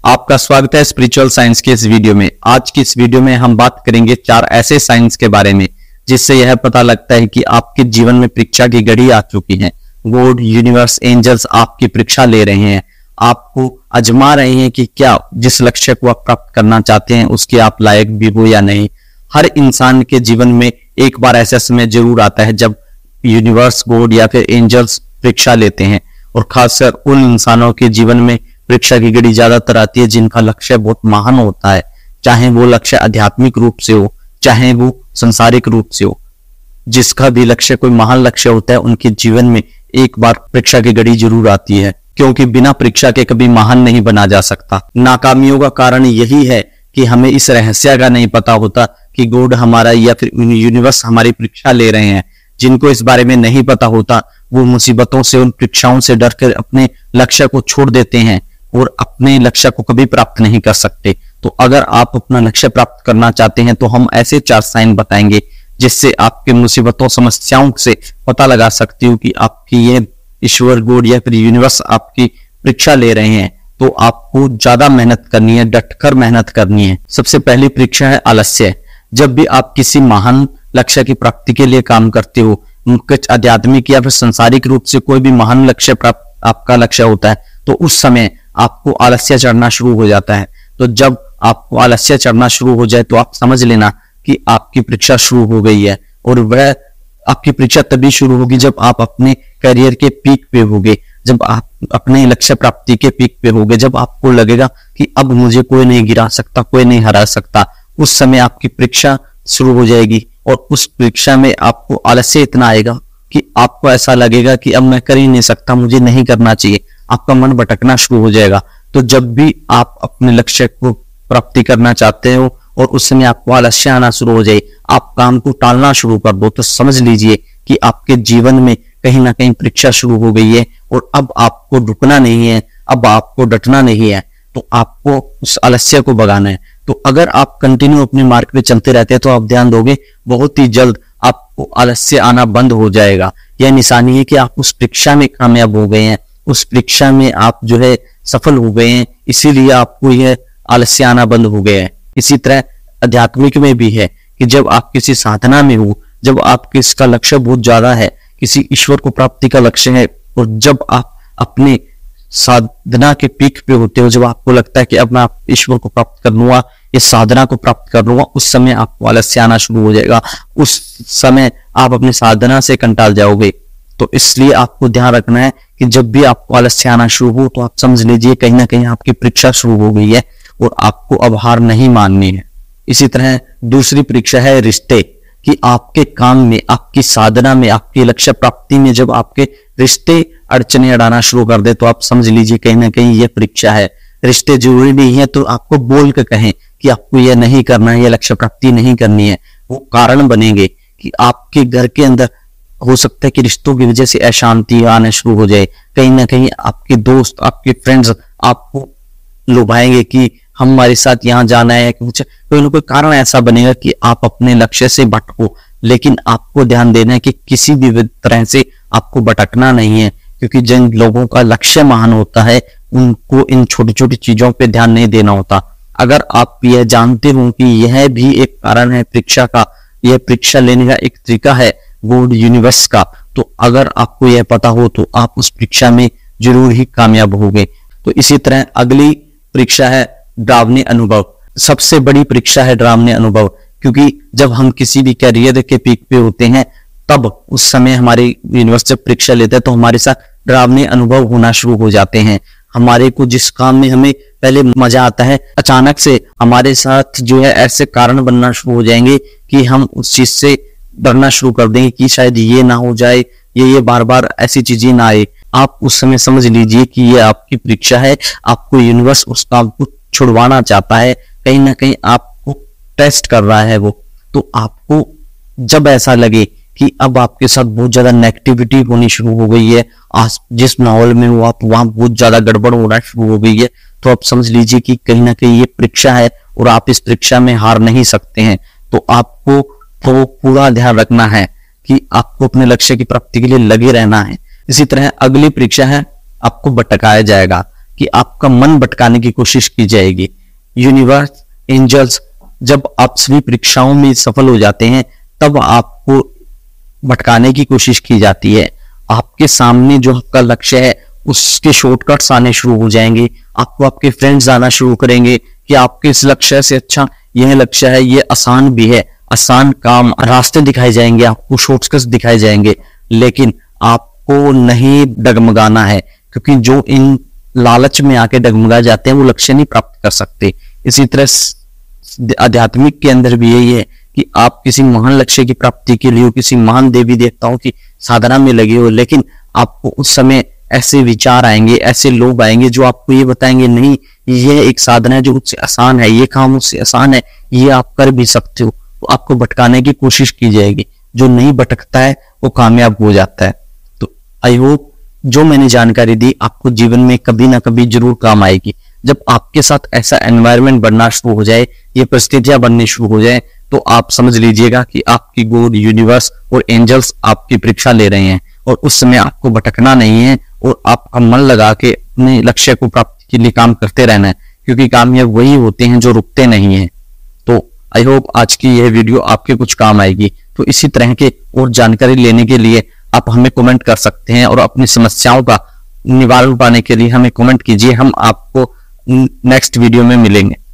आपका स्वागत है स्पिरिचुअल साइंस के इस वीडियो में। आज की इस वीडियो में हम बात करेंगे 4 ऐसे साइंस के बारे में जिससे यह पता लगता है कि आपके जीवन में परीक्षा की घड़ी आ चुकी है। गॉड, यूनिवर्स, एंजल्स आपकी परीक्षा ले रहे हैं, आपको आजमा रहे हैं कि क्या जिस लक्ष्य को आप प्राप्त करना चाहते हैं उसके आप लायक भी हो या नहीं। हर इंसान के जीवन में एक बार ऐसा समय जरूर आता है जब यूनिवर्स, गॉड या फिर एंजल्स परीक्षा लेते हैं, और खासकर उन इंसानों के जीवन में परीक्षा की घड़ी ज्यादातर आती है जिनका लक्ष्य बहुत महान होता है, चाहे वो लक्ष्य आध्यात्मिक रूप से हो चाहे वो संसारिक रूप से हो। जिसका भी लक्ष्य कोई महान लक्ष्य होता है उनके जीवन में एक बार परीक्षा की घड़ी जरूर आती है, क्योंकि बिना परीक्षा के कभी महान नहीं बना जा सकता। नाकामियों का कारण यही है कि हमें इस रहस्य का नहीं पता होता कि गॉड हमारा या फिर यूनिवर्स हमारी परीक्षा ले रहे हैं। जिनको इस बारे में नहीं पता होता वो मुसीबतों से, उन परीक्षाओं से डरकर अपने लक्ष्य को छोड़ देते हैं और अपने लक्ष्य को कभी प्राप्त नहीं कर सकते। तो अगर आप अपना लक्ष्य प्राप्त करना चाहते हैं तो हम ऐसे 4 साइन बताएंगे जिससे आपके मुसीबतों, समस्याओं से पता लगा सकते हो कि आपकी ये ईश्वर, गॉड या फिर यूनिवर्स आपकी परीक्षा ले रहे हैं। तो आपको ज्यादा मेहनत करनी है, डटकर मेहनत करनी है। सबसे पहली परीक्षा है आलस्य। जब भी आप किसी महान लक्ष्य की प्राप्ति के लिए काम करते हो, कुछ आध्यात्मिक या फिर संसारिक रूप से कोई भी महान लक्ष्य प्राप्त आपका लक्ष्य होता है, तो उस समय आपको आलस्य चढ़ना शुरू हो जाता है। तो जब आपको आलस्य चढ़ना शुरू हो जाए तो आप समझ लेना कि आपकी परीक्षा शुरू हो गई है, और वह आपकी परीक्षा तभी शुरू होगी जब आप अपने करियर के पीक पे होगे, जब आप अपने लक्ष्य प्राप्ति के पीक पे होगे, जब आपको लगेगा कि अब मुझे कोई नहीं गिरा सकता, कोई नहीं हरा सकता। उस समय आपकी परीक्षा शुरू हो जाएगी, और उस परीक्षा में आपको आलस्य इतना आएगा कि आपको ऐसा लगेगा कि अब मैं कर ही नहीं सकता, मुझे नहीं करना चाहिए। आपका मन भटकना शुरू हो जाएगा। तो जब भी आप अपने लक्ष्य को प्राप्ति करना चाहते हो और उस समय आपको आलस्य आना शुरू हो जाए, आप काम को टालना शुरू कर दो, तो समझ लीजिए कि आपके जीवन में कहीं ना कहीं परीक्षा शुरू हो गई है, और अब आपको रुकना नहीं है, अब आपको डटना नहीं है, तो आपको उस आलस्य को भगाना है। तो अगर आप कंटिन्यू अपने मार्ग पे चलते रहते हैं तो आप ध्यान दोगे बहुत ही जल्द आपको आलस्य आना बंद हो जाएगा। यह निशानी है कि आप उस परीक्षा में कामयाब हो गए हैं, उस परीक्षा में आप जो है सफल हो गए हैं, इसीलिए आपको यह आलस्य आना बंद हो गया है। इसी तरह आध्यात्मिक में भी है कि जब आप किसी साधना में हो, जब आपके इसका लक्ष्य बहुत ज्यादा है, किसी ईश्वर को प्राप्ति का लक्ष्य है, और जब आप अपने साधना के पीक पे होते हो, जब आपको लगता है कि अब मैं ईश्वर को प्राप्त कर लूंगा, इस साधना को प्राप्त कर लूंगा, उस समय आपको आलस्य आना शुरू हो जाएगा। उस समय आप अपने साधना से कंटाल जाओगे। तो इसलिए आपको ध्यान रखना है कि जब भी आपको आलस्य आना शुरू हो तो आप समझ लीजिए कहीं ना कहीं आपकी परीक्षा शुरू हो गई है, और आपको अब हार नहीं माननी है। इसी तरह दूसरी परीक्षा है रिश्ते, कि आपके काम में, आपकी साधना में, आपकी लक्ष्य प्राप्ति में जब आपके रिश्ते अड़चने अड़ाना शुरू कर दे तो आप समझ लीजिए कहीं ना कहीं यह परीक्षा है। रिश्ते जरूरी नहीं है तो आपको बोल कर कहें कि आपको यह नहीं करना है, यह लक्ष्य प्राप्ति नहीं करनी है, वो कारण बनेंगे कि आपके घर के अंदर हो सकता है कि रिश्तों की वजह से अशांति आना शुरू हो जाए। कहीं ना कहीं आपके दोस्त, आपके फ्रेंड्स आपको लुभाएंगे कि हमारे साथ यहाँ जाना है, कोई ना कोई कारण ऐसा बनेगा कि आप अपने लक्ष्य से भटको। लेकिन आपको ध्यान देना है कि किसी भी तरह से आपको भटकना नहीं है, क्योंकि जिन लोगों का लक्ष्य महान होता है उनको इन छोटी छोटी चीजों पे ध्यान नहीं देना होता। अगर आप यह जानते हो कि यह भी एक कारण है परीक्षा का, यह परीक्षा लेने का एक तरीका है गॉड, यूनिवर्स का, तो अगर आपको यह पता हो तो आप उस परीक्षा में जरूर ही कामयाब होंगे। तो इसी तरह अगली परीक्षा है डरावने अनुभव। सबसे बड़ी परीक्षा है डरावने अनुभव, क्योंकि जब हम किसी भी कैरियर के पीक पे होते हैं तब उस समय हमारे यूनिवर्स जब परीक्षा लेते हैं तो हमारे साथ डरावने अनुभव होना शुरू हो जाते हैं। हमारे को जिस काम में हमें पहले मजा आता है, अचानक से हमारे साथ जो है ऐसे कारण बनना शुरू हो जाएंगे कि हम उस चीज से डरना शुरू कर देंगे कि शायद ये ना हो जाए, ये बार बार ऐसी चीजें ना आए। आप उस समय समझ लीजिए कि ये आपकी परीक्षा है, आपको यूनिवर्स उस काम को छुड़वाना चाहता है, कहीं ना कहीं आपको टेस्ट कर रहा है वो। तो आपको जब ऐसा लगे कि अब आपके साथ बहुत ज्यादा नेगेटिविटी होनी शुरू हो गई है, आज जिस माहौल में हो आप वहां बहुत ज्यादा गड़बड़ होना शुरू हो गई है, तो आप समझ लीजिए कि कहीं ना कहीं ये परीक्षा है और आप इस परीक्षा में हार नहीं सकते हैं। तो आपको तो पूरा ध्यान रखना है कि आपको अपने लक्ष्य की प्राप्ति के लिए लगे रहना है। इसी तरह अगली परीक्षा है आपको भटकाया जाएगा, कि आपका मन भटकाने की कोशिश की जाएगी। यूनिवर्स, एंजल्स, जब आप सभी परीक्षाओं में सफल हो जाते हैं तब आपको भटकाने की कोशिश की जाती है। आपके सामने जो आपका लक्ष्य है उसके शॉर्टकट्स आने शुरू हो जाएंगे। आपको आपके फ्रेंड्स आना शुरू करेंगे कि आपके इस लक्ष्य से अच्छा यह लक्ष्य है, ये आसान भी है, आसान काम, रास्ते दिखाए जाएंगे, आपको शॉर्टकट्स दिखाए जाएंगे। लेकिन आपको नहीं डगमगाना है, क्योंकि जो इन लालच में आके डगमगा जाते हैं वो लक्ष्य नहीं प्राप्त कर सकते। इसी तरह आध्यात्मिक के अंदर भी यही है कि आप किसी महान लक्ष्य की प्राप्ति के लिए किसी महान देवी देवताओं की साधना में लगे हो, लेकिन आपको उस समय ऐसे विचार आएंगे, ऐसे लोग आएंगे जो आपको ये बताएंगे नहीं, ये एक साधना है जो उससे आसान है, ये काम उससे आसान है, ये आप कर भी सकते हो। तो आपको भटकाने की कोशिश की जाएगी। जो नहीं भटकता है वो कामयाब हो जाता है। तो आई होप जो मैंने जानकारी दी आपको जीवन में कभी ना कभी जरूर काम आएगी। जब आपके साथ ऐसा एनवायरनमेंट बनना शुरू हो जाए, ये परिस्थितियां बननी शुरू हो जाए, तो आप समझ लीजिएगा कि आपकी गॉड, यूनिवर्स और एंजल्स आपकी परीक्षा ले रहे हैं। और उस समय आपको भटकना नहीं है और आपका मन लगा के अपने लक्ष्य को प्राप्ति के लिए काम करते रहना है, क्योंकि कामयाब वही होते हैं जो रुकते नहीं हैं। तो आई होप आज की यह वीडियो आपके कुछ काम आएगी। तो इसी तरह के और जानकारी लेने के लिए आप हमें कमेंट कर सकते हैं और अपनी समस्याओं का निवारण पाने के लिए हमें कमेंट कीजिए। हम आपको नेक्स्ट वीडियो में मिलेंगे।